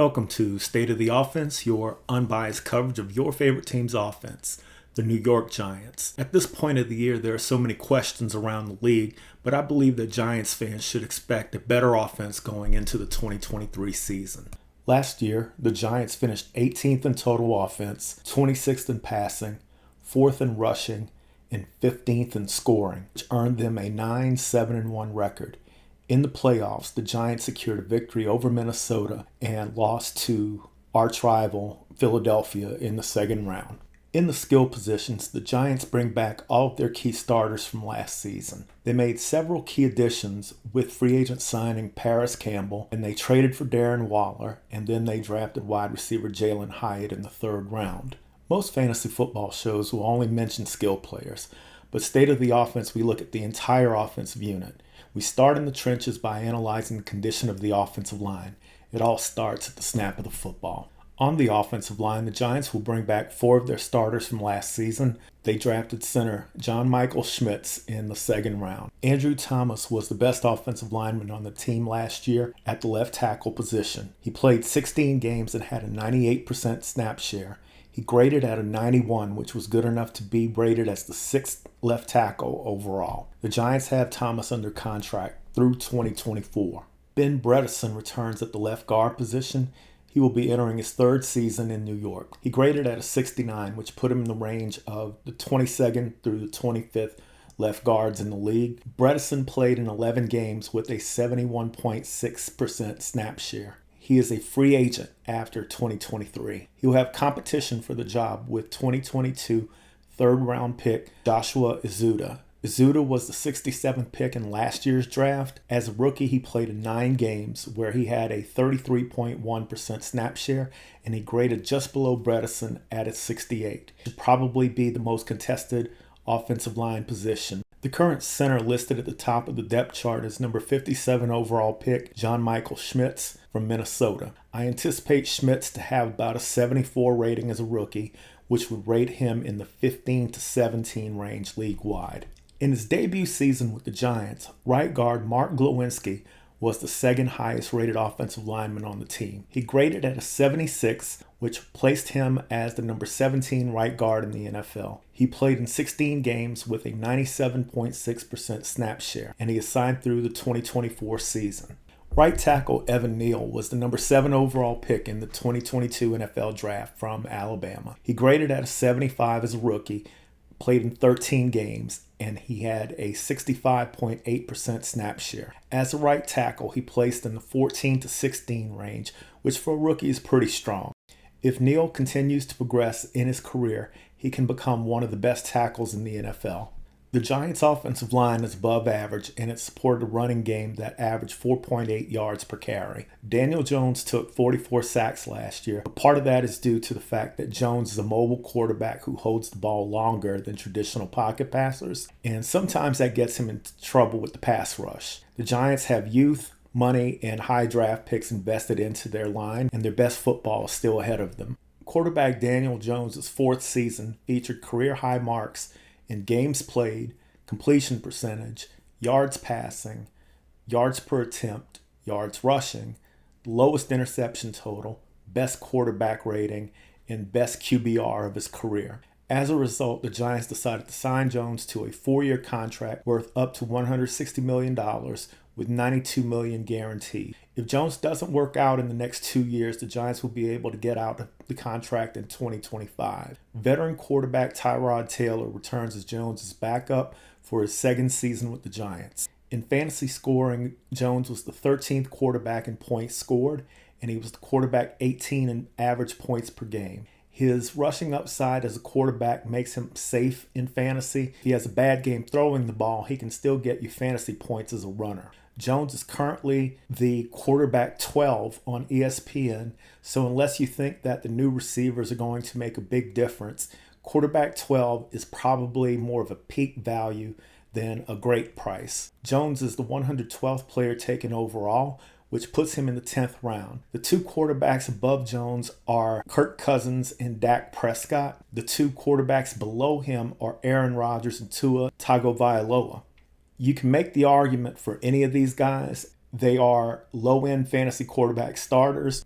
Welcome to State of the Offense, your unbiased coverage of your favorite team's offense, the New York Giants. At this point of the year, there are so many questions around the league, but I believe that Giants fans should expect a better offense going into the 2023 season. Last year, the Giants finished 18th in total offense, 26th in passing, 4th in rushing, and 15th in scoring, which earned them a 9-7-1 record. In the playoffs, the Giants secured a victory over Minnesota and lost to arch rival Philadelphia in the second round. In the skill positions, the Giants bring back all of their key starters from last season. They made several key additions with free agent signing Paris Campbell, and they traded for Darren Waller, and then they drafted wide receiver Jalen Hyatt in the third round. Most fantasy football shows will only mention skill players, but State of the Offense, we look at the entire offensive unit. We start in the trenches by analyzing the condition of the offensive line. It all starts at the snap of the football. On the offensive line, the Giants will bring back 4 of their starters from last season. They drafted center John Michael Schmitz in the second round. Andrew Thomas was the best offensive lineman on the team last year at the left tackle position. He played 16 games and had a 98% snap share. He graded at a 91, which was good enough to be rated as the 6th left tackle overall. The Giants have Thomas under contract through 2024. Ben Bredeson returns at the left guard position. He will be entering his 3rd season in New York. He graded at a 69, which put him in the range of the 22nd through the 25th left guards in the league. Bredeson played in 11 games with a 71.6% snap share. He is a free agent after 2023. He will have competition for the job with 2022 third-round pick Joshua Ezeudu. Ezeudu was the 67th pick in last year's draft. As a rookie, he played in 9 games where he had a 33.1% snap share, and he graded just below Bredeson at a 68. Should probably be the most contested offensive line position. The current center listed at the top of the depth chart is number 57 overall pick, John Michael Schmitz from Minnesota. I anticipate Schmitz to have about a 74 rating as a rookie, which would rate him in the 15 to 17 range league-wide. In his debut season with the Giants, right guard Mark Glowinski was the 2nd highest rated offensive lineman on the team. He graded at a 76, which placed him as the number 17 right guard in the NFL. He played in 16 games with a 97.6% snap share, and he is signed through the 2024 season. Right tackle Evan Neal was the number 7 overall pick in the 2022 NFL Draft from Alabama. He graded at a 75 as a rookie, played in 13 games, and he had a 65.8% snap share. As a right tackle, he placed in the 14 to 16 range, which for a rookie is pretty strong. If Neal continues to progress in his career, he can become one of the best tackles in the NFL. The Giants' offensive line is above average, and it supported a running game that averaged 4.8 yards per carry. Daniel Jones took 44 sacks last year, but part of that is due to the fact that Jones is a mobile quarterback who holds the ball longer than traditional pocket passers, and sometimes that gets him into trouble with the pass rush. The Giants have youth, money, and high draft picks invested into their line, and their best football is still ahead of them. Quarterback Daniel Jones' 4th season featured career-high marks in games played, completion percentage, yards passing, yards per attempt, yards rushing, lowest interception total, best quarterback rating, and best QBR of his career. As a result, the Giants decided to sign Jones to a 4-year contract worth up to $160 million with $92 million guaranteed. If Jones doesn't work out in the next 2 years, the Giants will be able to get out of the contract in 2025. Veteran quarterback Tyrod Taylor returns as Jones' backup for his 2nd season with the Giants. In fantasy scoring, Jones was the 13th quarterback in points scored, and he was the quarterback 18 in average points per game. His rushing upside as a quarterback makes him safe in fantasy. If he has a bad game throwing the ball, he can still get you fantasy points as a runner. Jones is currently the quarterback 12 on ESPN, so unless you think that the new receivers are going to make a big difference, quarterback 12 is probably more of a peak value than a great price. Jones is the 112th player taken overall, which puts him in the 10th round. The 2 quarterbacks above Jones are Kirk Cousins and Dak Prescott. The 2 quarterbacks below him are Aaron Rodgers and Tua Tagovailoa. You can make the argument for any of these guys. They are low-end fantasy quarterback starters.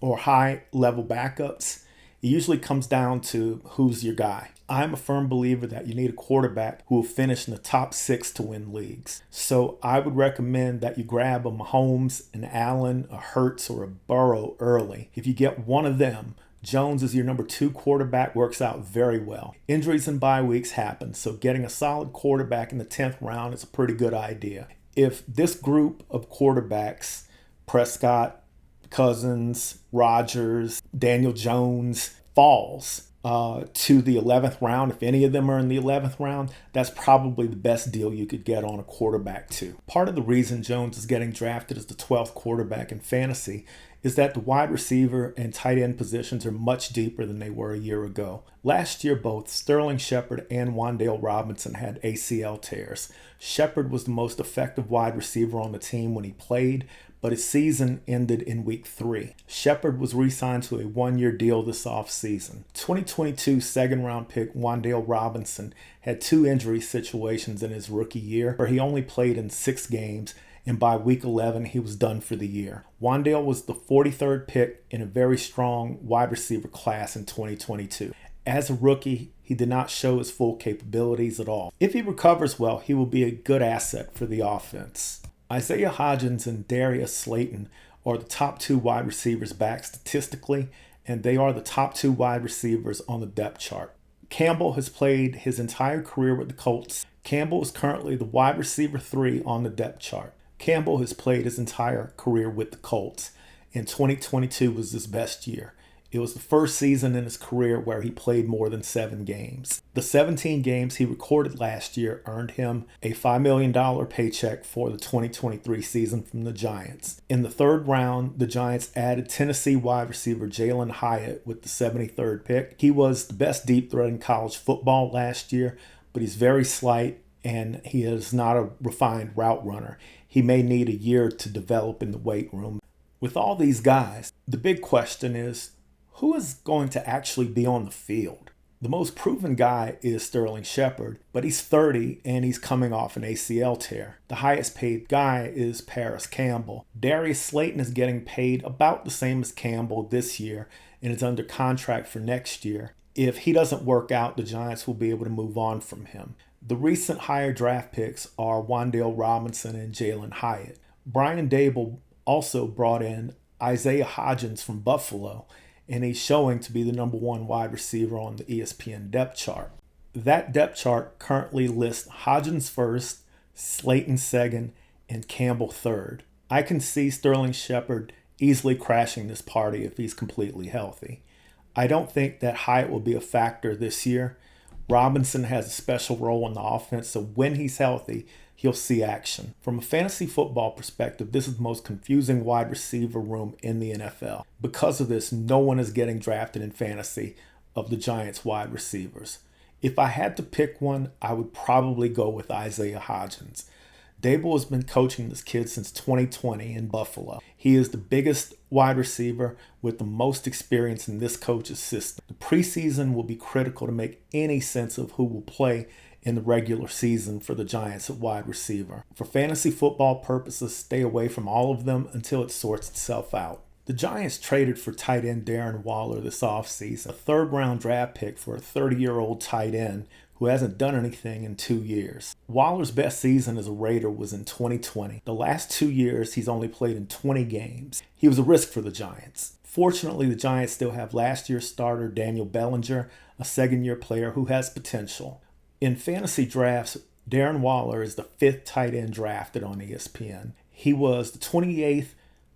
or high-level backups, it usually comes down to who's your guy. I'm a firm believer that you need a quarterback who will finish in the top 6 to win leagues. So I would recommend that you grab a Mahomes, an Allen, a Hurts, or a Burrow early. If you get one of them, Jones is your number 2 quarterback, works out very well. Injuries and bye weeks happen, so getting a solid quarterback in the 10th round is a pretty good idea. If this group of quarterbacks, Prescott, Cousins, Rodgers, Daniel Jones, falls to the 11th round, if any of them are in the 11th round, that's probably the best deal you could get on a quarterback too. Part of the reason Jones is getting drafted as the 12th quarterback in fantasy is that the wide receiver and tight end positions are much deeper than they were a year ago. Last year, both Sterling Shepard and Wan'Dale Robinson had ACL tears. Shepard was the most effective wide receiver on the team when he played, but his season ended in week 3. Shepard was re-signed to a 1-year deal this offseason. 2022 second-round pick Wan'Dale Robinson had 2 injury situations in his rookie year, where he only played in 6 games, and by week 11, he was done for the year. Wan'Dale was the 43rd pick in a very strong wide receiver class in 2022. As a rookie, he did not show his full capabilities at all. If he recovers well, he will be a good asset for the offense. Isaiah Hodgins and Darius Slayton are the top 2 wide receivers back statistically, and they are the top 2 wide receivers on the depth chart. Campbell has played his entire career with the Colts. Campbell is currently the wide receiver 3 on the depth chart. Campbell has played his entire career with the Colts, and 2022 was his best year. It was the first season in his career where he played more than 7 games. The 17 games he recorded last year earned him a $5 million paycheck for the 2023 season from the Giants. In the 3rd round, the Giants added Tennessee wide receiver Jalin Hyatt with the 73rd pick. He was the best deep threat in college football last year, but he's very slight and he is not a refined route runner. He may need a year to develop in the weight room. With all these guys, the big question is, who is going to actually be on the field? The most proven guy is Sterling Shepard, but he's 30 and he's coming off an ACL tear. The highest paid guy is Paris Campbell. Darius Slayton is getting paid about the same as Campbell this year and is under contract for next year. If he doesn't work out, the Giants will be able to move on from him. The recent higher draft picks are Wan'Dale Robinson and Jalin Hyatt. Brian Daboll also brought in Isaiah Hodgins from Buffalo, and he's showing to be the number 1 wide receiver on the ESPN depth chart. That depth chart currently lists Hodgins 1st, Slayton 2nd, and Campbell 3rd. I can see Sterling Shepard easily crashing this party if he's completely healthy. I don't think that Hyatt will be a factor this year. Robinson has a special role in the offense, so when he's healthy, he'll see action. From a fantasy football perspective, this is the most confusing wide receiver room in the NFL. Because of this, no one is getting drafted in fantasy of the Giants wide receivers. If I had to pick one, I would probably go with Isaiah Hodgins. Daboll has been coaching this kid since 2020 in Buffalo. He is the biggest wide receiver with the most experience in this coach's system. The preseason will be critical to make any sense of who will play in the regular season for the Giants at wide receiver. For fantasy football purposes, stay away from all of them until it sorts itself out. The Giants traded for tight end Darren Waller this offseason, a 3rd-round draft pick for a 30-year-old tight end who hasn't done anything in 2 years. Waller's best season as a Raider was in 2020. The last 2 years, he's only played in 20 games. He was a risk for the Giants. Fortunately, the Giants still have last year's starter Daniel Bellinger, a 2nd-year player who has potential. In fantasy drafts, Darren Waller is the 5th tight end drafted on ESPN. He was the 28th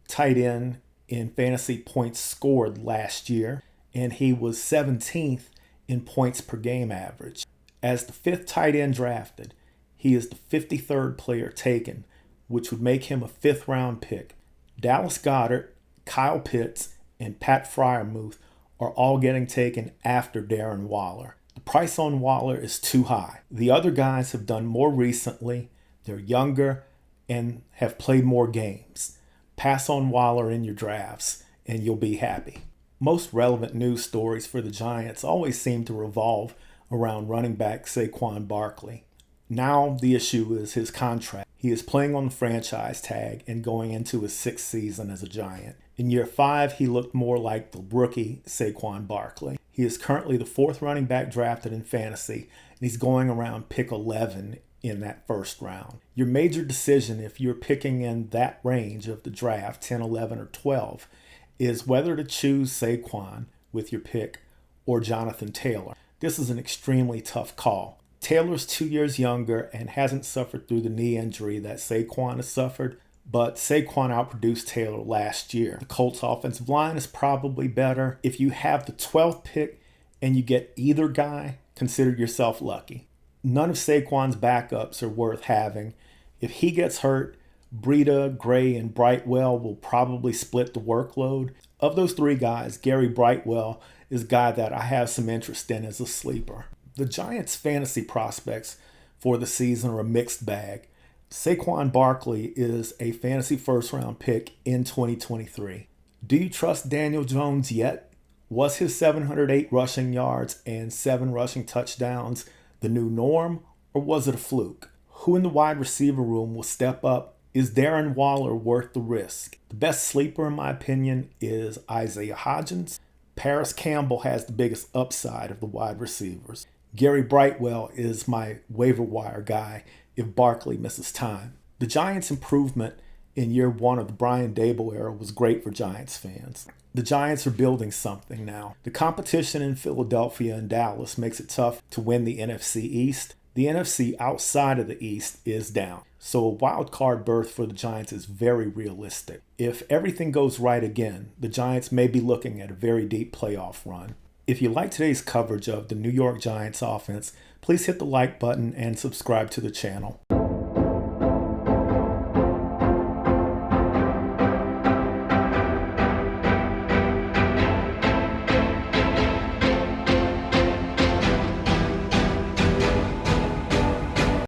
tight end in fantasy points scored last year, and he was 17th in points per game average. As the 5th tight end drafted, he is the 53rd player taken, which would make him a 5th-round pick. Dallas Goedert, Kyle Pitts, and Pat Freiermuth are all getting taken after Darren Waller. The price on Waller is too high. The other guys have done more recently, they're younger, and have played more games. Pass on Waller in your drafts, and you'll be happy. Most relevant news stories for the Giants always seem to revolve around running back Saquon Barkley. Now the issue is his contract. He is playing on the franchise tag and going into his 6th season as a Giant. In year 5, he looked more like the rookie Saquon Barkley. He is currently the 4th running back drafted in fantasy, and he's going around pick 11 in that first round. Your major decision, if you're picking in that range of the draft, 10, 11, or 12, is whether to choose Saquon with your pick or Jonathan Taylor. This is an extremely tough call. Taylor's 2 years younger and hasn't suffered through the knee injury that Saquon has suffered, but Saquon outproduced Taylor last year. The Colts offensive line is probably better. If you have the 12th pick and you get either guy, consider yourself lucky. None of Saquon's backups are worth having. If he gets hurt, Breida, Gray, and Brightwell will probably split the workload. Of those 3 guys, Gary Brightwell is a guy that I have some interest in as a sleeper. The Giants' fantasy prospects for the season are a mixed bag. Saquon Barkley is a fantasy first-round pick in 2023. Do you trust Daniel Jones yet? Was his 708 rushing yards and 7 rushing touchdowns the new norm, or was it a fluke? Who in the wide receiver room will step up? Is Darren Waller worth the risk? The best sleeper, in my opinion, is Isaiah Hodgins. Paris Campbell has the biggest upside of the wide receivers. Gary Brightwell is my waiver wire guy if Barkley misses time. The Giants' improvement in year 1 of the Brian Daboll era was great for Giants fans. The Giants are building something now. The competition in Philadelphia and Dallas makes it tough to win the NFC East. The NFC outside of the East is down. So a wild card berth for the Giants is very realistic. If everything goes right again, the Giants may be looking at a very deep playoff run. If you like today's coverage of the New York Giants offense, please hit the like button and subscribe to the channel.